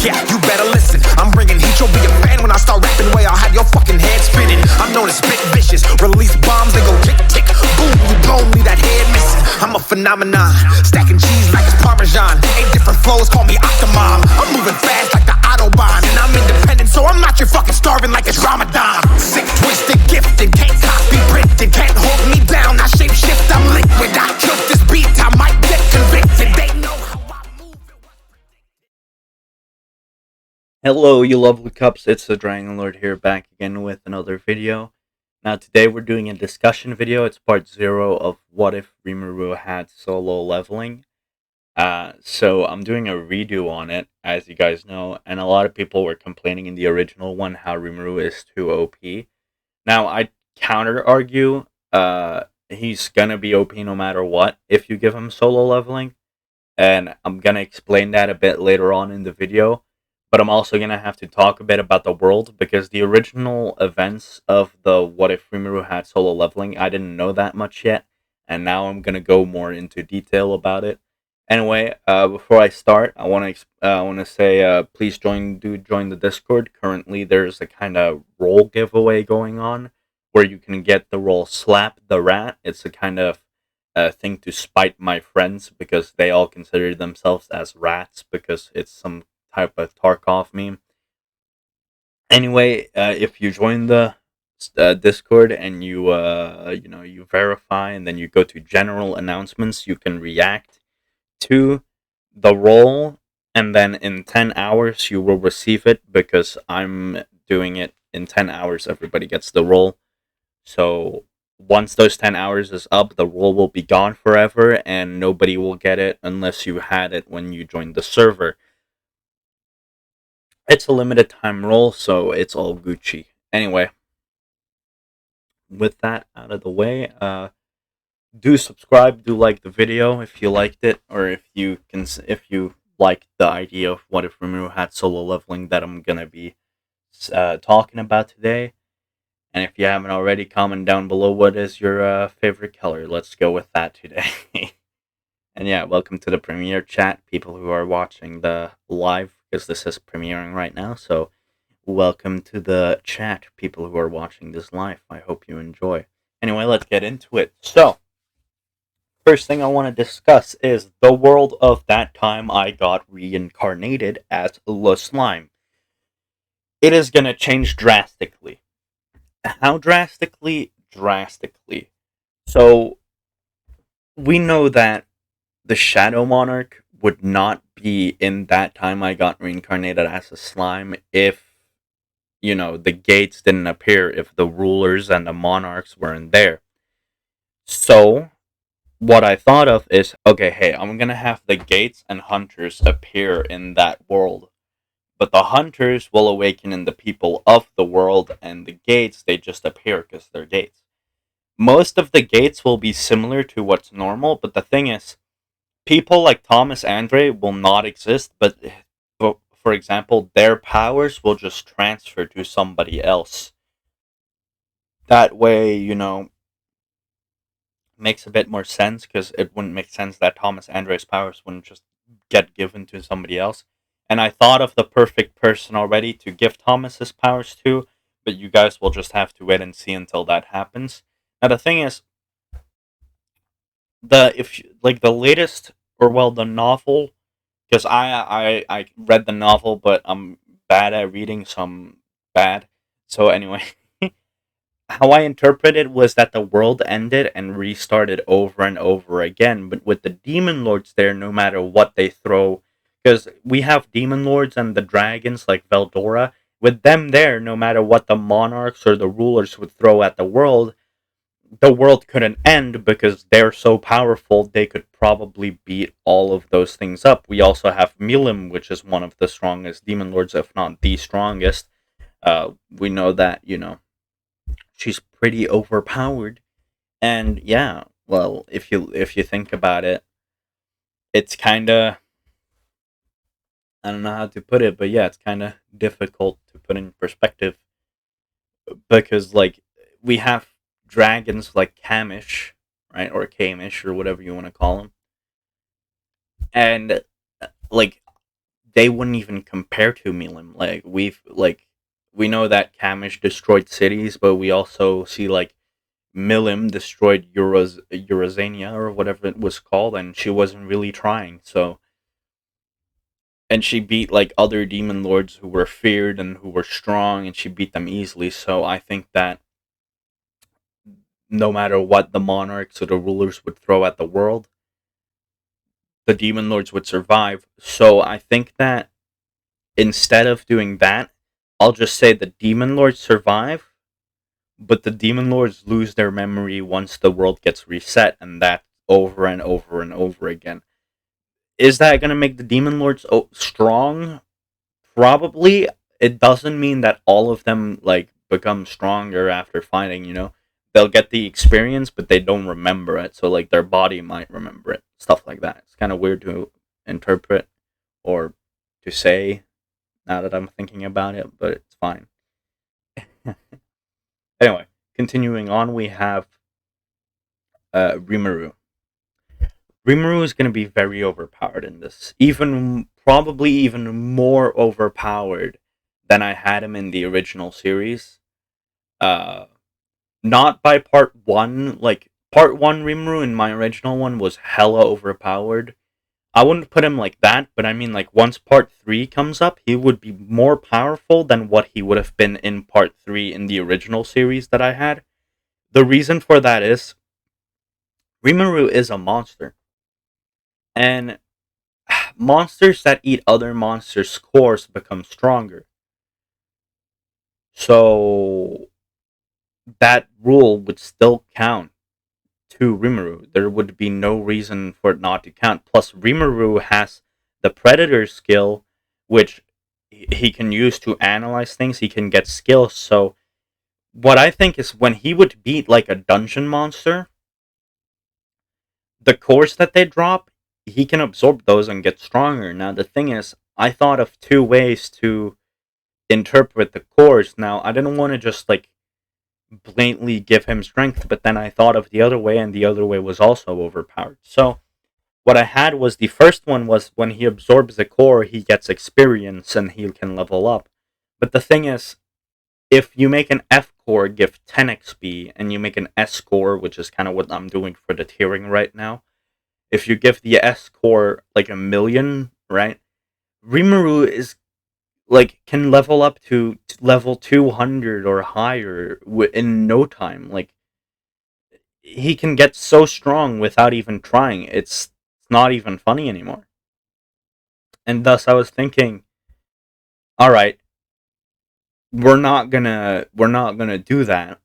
Yeah, you better listen. I'm bringing heat, you'll be a fan when I start rapping. Way I'll have your fucking head spinning. I'm known as spit vicious, release bombs, they go tick tick, boom. You blow me, that head missing. I'm a phenomenon, stacking cheese like it's Parmesan. 8 different flows, call me Octomom. I'm moving fast like the Autobahn, and I'm independent, so I'm not your fucking starving like it's Ramadan. Sick, twisted, gifted, can't copy, printed, can't hold me down. I shape shift, I'm liquid. I killed this beat, I might get convicted. They know how I move. Hello, you lovely cups. It's the Dragon Lord here, back again with another video. Now, today we're doing a discussion video. It's part 0 of What If Rimiru Had Solo Leveling. So I'm doing a redo on it, as you guys know, and a lot of people were complaining in the original one how Rimiru is too OP. Now, I counter-argue, he's gonna be OP no matter what if you give him solo leveling, and I'm gonna explain that a bit later on in the video. But I'm also going to have to talk a bit about the world, because the original events of the What If Rimiru Had Solo Leveling, I didn't know that much yet, and now I'm going to go more into detail about it. Anyway, before I start, I want to say please join the Discord. Currently, there's a kind of role giveaway going on where you can get the role Slap the Rat. It's a kind of thing to spite my friends, because they all consider themselves as rats, because it's some type of Tarkov meme. Anyway, if you join the Discord and you you verify, and then you go to general announcements, you can react to the role, and then in 10 hours you will receive it, because I'm doing it in 10 hours. Everybody gets the role. So once those 10 hours is up, the role will be gone forever, and nobody will get it unless you had it when you joined the server. It's a limited time role, so it's all Gucci. Anyway, with that out of the way, do subscribe, do like the video if you liked it, or if you like the idea of What If Rimiru Had Solo Leveling that I'm gonna be talking about today. And if you haven't already, comment down below what is your favorite color. Let's go with that today. And yeah, welcome to the premiere chat, people who are watching the live, because this is premiering right now. So welcome to the chat, people who are watching this live. I hope you enjoy. Anyway, let's get into it. So, first thing I want to discuss is the world of that time I got reincarnated as Le Slime. It is going to change drastically. How drastically? Drastically. So, we know that the Shadow Monarch would not be in that time I got reincarnated as a slime if, the gates didn't appear, if the rulers and the monarchs weren't there. So, what I thought of is, okay, hey, I'm gonna have the gates and hunters appear in that world. But the hunters will awaken in the people of the world, and the gates, they just appear because they're gates. Most of the gates will be similar to what's normal, but the thing is, people like Thomas Andre will not exist, but for example, their powers will just transfer to somebody else. That way, makes a bit more sense, because it wouldn't make sense that Thomas Andre's powers wouldn't just get given to somebody else. And I thought of the perfect person already to give Thomas his powers to, but you guys will just have to wait and see until that happens. Now the thing is, the latest, or well, the novel, because I read the novel, but I'm bad at reading, so I'm bad. So anyway, how I interpreted was that the world ended and restarted over and over again, but with the demon lords there, no matter what they throw, because we have demon lords and the dragons like Veldora, with them there, no matter what the monarchs or the rulers would throw at the world couldn't end, because they're so powerful they could probably beat all of those things up. We also have Milim, which is one of the strongest demon lords, if not the strongest. We know that, she's pretty overpowered. And yeah, well, if you think about it, it's kind of, I don't know how to put it, but yeah, it's kind of difficult to put in perspective, because like we have dragons like Kamish, right, or Kamish, or whatever you want to call them, and like they wouldn't even compare to Milim. We know that Kamish destroyed cities, but we also see like Milim destroyed Eurozania or whatever it was called, and she wasn't really trying. So, and she beat like other demon lords who were feared and who were strong, and she beat them easily. So I think that no matter what the monarchs or the rulers would throw at the world, the demon lords would survive. So I think that instead of doing that, I'll just say the demon lords survive, but the demon lords lose their memory once the world gets reset, and that over and over and over again. Is that going to make the demon lords strong? Probably. It doesn't mean that all of them like become stronger after fighting. They'll get the experience, but they don't remember it. So like their body might remember it, stuff like that. It's kind of weird to interpret or to say now that I'm thinking about it, but it's fine. Anyway, continuing on, we have Rimiru. Rimiru is going to be very overpowered in this, probably even more overpowered than I had him in the original series. Uh, Not by part one. Like part one, Rimuru in my original one was hella overpowered. I wouldn't put him like that, but I mean, like once part three comes up, he would be more powerful than what he would have been in part three in the original series that I had. The reason for that is Rimuru is a monster, and monsters that eat other monsters' cores become stronger. So that rule would still count to Rimuru. There would be no reason for it not to count. Plus, Rimuru has the Predator skill, which he can use to analyze things. He can get skills. So, what I think is when he would beat like a dungeon monster, the cores that they drop, he can absorb those and get stronger. Now, the thing is, I thought of two ways to interpret the cores. Now, I didn't want to just like blatantly give him strength, but then I thought of the other way, and the other way was also overpowered. So what I had was the first one was when he absorbs the core, he gets experience and he can level up. But the thing is, if you make an F core give 10 XP, and you make an S core, which is kind of what I'm doing for the tiering right now, if you give the S core like a million, right? Rimuru is like can level up to level 200 or higher in no time. Like he can get so strong without even trying. It's not even funny anymore. And thus I was thinking, all right, we're not gonna do that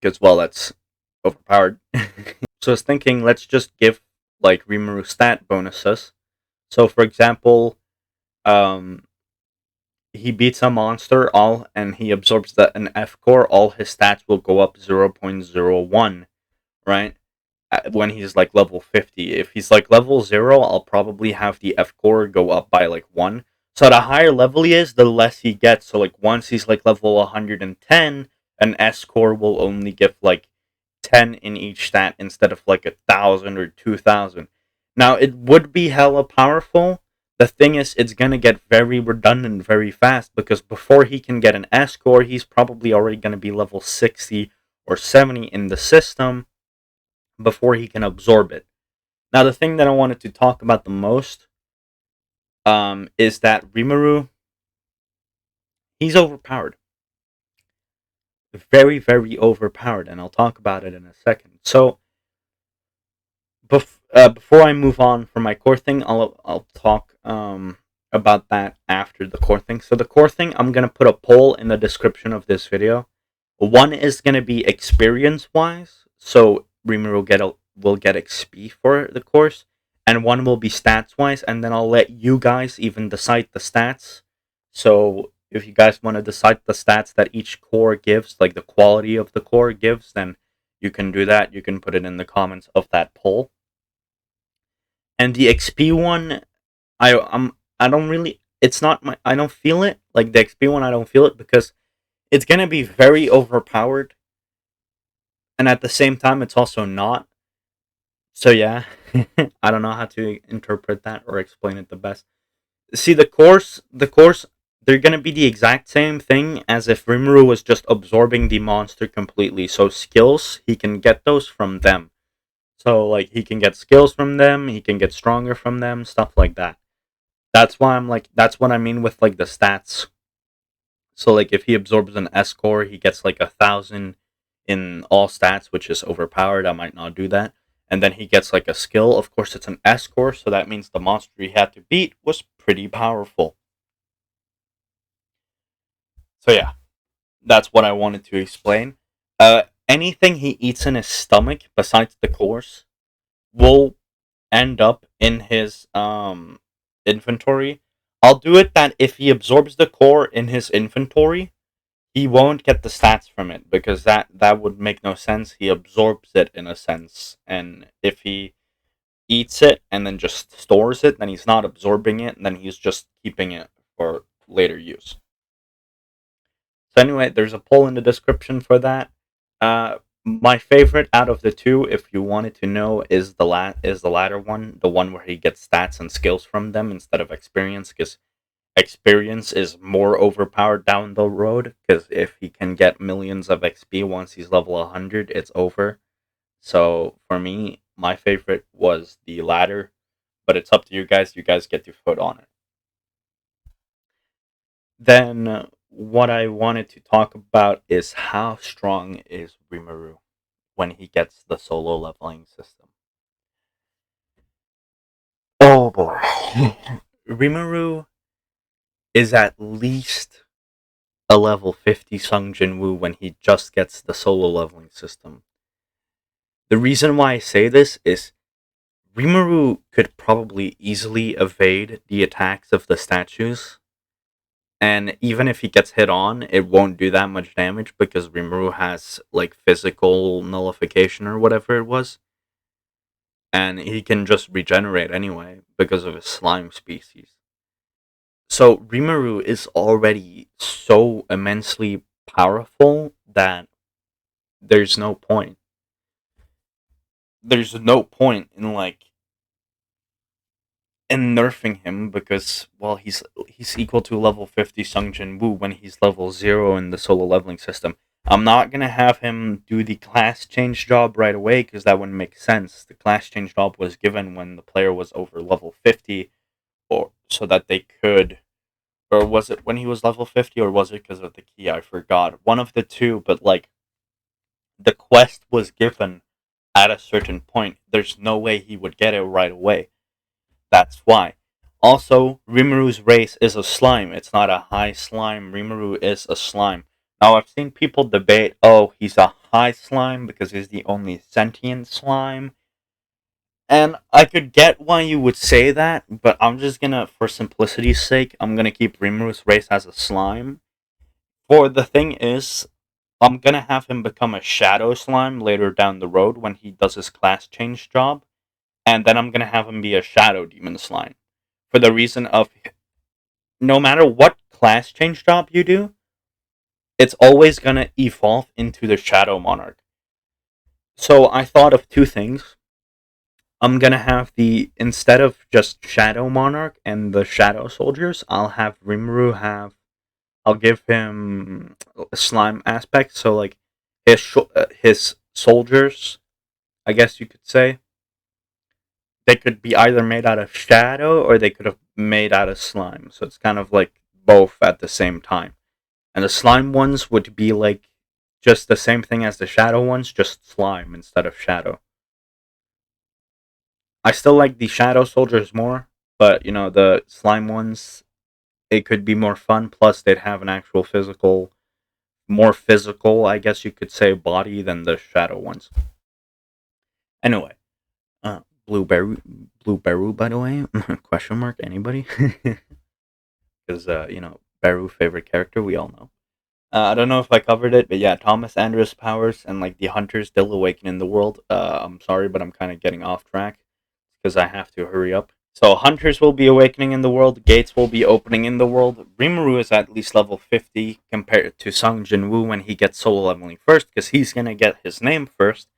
because well that's overpowered. So I was thinking let's just give like Rimuru stat bonuses. So for example, um he beats a monster all and he absorbs an F core, all his stats will go up 0.01, right? When he's like level 50. If he's like level 0, I'll probably have the F core go up by like 1. So the higher level he is, the less he gets. So like once he's like level 110, an S core will only give like 10 in each stat instead of like 1,000 or 2,000. Now it would be hella powerful. The thing is, it's gonna get very redundant very fast because before he can get an S core, he's probably already gonna be level 60 or 70 in the system before he can absorb it. Now, the thing that I wanted to talk about the most is that Rimuru, he's overpowered. Very, very overpowered, and I'll talk about it in a second. So, before I move on from my core thing, I'll talk about that after the core thing. So, the core thing, I'm going to put a poll in the description of this video. One is going to be experience-wise, so Rimuru will get XP for the course, and one will be stats wise, and then I'll let you guys even decide the stats. So if you guys want to decide the stats that each core gives, like the quality of the core gives, then you can do that. You can put it in the comments of that poll. And the XP one, I don't really it's not my I don't feel it. Like the XP one I don't feel it because it's gonna be very overpowered, and at the same time it's also not. So yeah, I don't know how to interpret that or explain it the best. See, the course, they're gonna be the exact same thing as if Rimuru was just absorbing the monster completely. So skills, he can get those from them. So like he can get skills from them, he can get stronger from them, stuff like that. That's why I'm like, that's what I mean with like the stats. So like if he absorbs an S core, he gets like 1,000 in all stats, which is overpowered. I might not do that. And then he gets like a skill. Of course, it's an S core, so that means the monster he had to beat was pretty powerful. So yeah, that's what I wanted to explain. Anything he eats in his stomach besides the cores will end up in his inventory. I'll do it that if he absorbs the core in his inventory, he won't get the stats from it because that would make no sense. He absorbs it in a sense, and if he eats it and then just stores it, then he's not absorbing it, and then he's just keeping it for later use. So anyway, there's a poll in the description for that. My favorite out of the two, if you wanted to know, is the latter one, the one where he gets stats and skills from them instead of experience, because experience is more overpowered down the road. Because if he can get millions of XP once he's level 100, it's over. So for me, my favorite was the latter, but it's up to you guys. You guys get to vote on it. Then what I wanted to talk about is how strong is Rimuru when he gets the solo leveling system. Oh boy. Rimuru is at least a level 50 Sung Jinwoo when he just gets the solo leveling system. The reason why I say this is Rimuru could probably easily evade the attacks of the statues, and even if he gets hit on, it won't do that much damage because Rimuru has like physical nullification or whatever it was, and he can just regenerate anyway because of his slime species. So Rimuru is already so immensely powerful that there's no point. There's no point in like in nerfing him because well he's equal to level 50 Sungjin Woo when he's level 0 in the solo leveling system. I'm not gonna have him do the class change job right away because that wouldn't make sense. The class change job was given when the player was over level 50, or so that they could, or was it when he was level 50, or was it because of the key? I forgot. One of the two, but like the quest was given at a certain point. There's no way he would get it right away. That's why. Also, Rimuru's race is a slime. It's not a high slime. Rimuru is a slime. Now, I've seen people debate, oh, he's a high slime because he's the only sentient slime. And I could get why you would say that, but I'm just gonna, for simplicity's sake, I'm gonna keep Rimuru's race as a slime. For the thing is, I'm gonna have him become a shadow slime later down the road when he does his class change job, and then I'm gonna have him be a shadow demon slime. For the reason of no matter what class change job you do, it's always gonna evolve into the shadow monarch. So I thought of two things. I'm gonna have the instead of just shadow monarch and the shadow soldiers, I'll have Rimuru have. I'll give him a slime aspect. So like his soldiers, I guess you could say, they could be either made out of shadow or they could have made out of slime. So it's kind of like both at the same time. And the slime ones would be like just the same thing as the shadow ones, just slime instead of shadow. I still like the shadow soldiers more, but you know, the slime ones, it could be more fun. Plus, they'd have an actual physical, more physical, I guess you could say, body than the shadow ones. Anyway, blueberry, blueberry, by the way, question mark, anybody? Because, you know, Baru, favorite character, we all know. I don't know if I covered it, but yeah, Thomas Andrus powers and like the hunters still awaken in the world. I'm sorry, but I'm kind of getting off track because I have to hurry up. So hunters will be awakening in the world, gates will be opening in the world. Rimuru is at least level 50 compared to Sung Jinwoo when he gets solo leveling first, because he's gonna get his name first.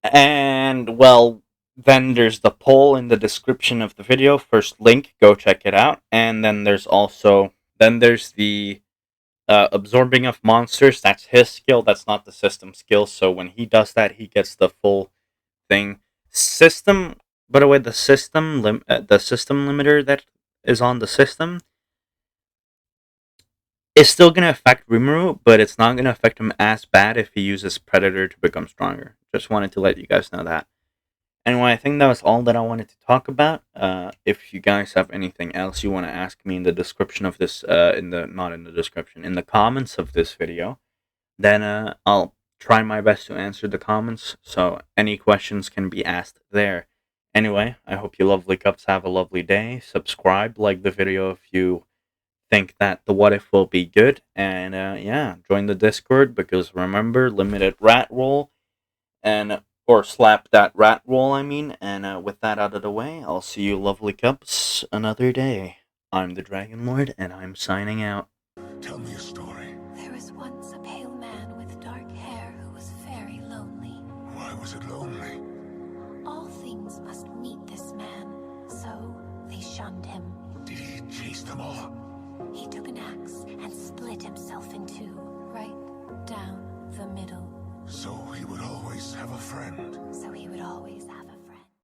And well, Then there's the poll in the description of the video. First link, go check it out. And then there's the absorbing of monsters. That's his skill. That's not the system skill. So when he does that, he gets the full thing. System. By the way, the system limiter that is on the system is still gonna affect Rimuru, but it's not gonna affect him as bad if he uses Predator to become stronger. Just wanted to let you guys know that. Anyway, I think that was all that I wanted to talk about. If you guys have anything else you want to ask me in the description of this, not in the description, in the comments of this video, then I'll try my best to answer the comments. So any questions can be asked there. Anyway, I hope you lovely cups have a lovely day. Subscribe, like the video if you think that the what if will be good, and yeah, join the Discord because remember, limited rat roll and or slap that rat roll, I mean. And with that out of the way, I'll see you lovely cups another day. I'm the Dragon Lord, and I'm signing out. Tell me a story. There was once a pale man with dark hair who was very lonely. Why was it lonely? All things must meet this man, so they shunned him. Did he chase them all? He took an axe and split himself in two, right down the middle. So he would always have a friend. So he would always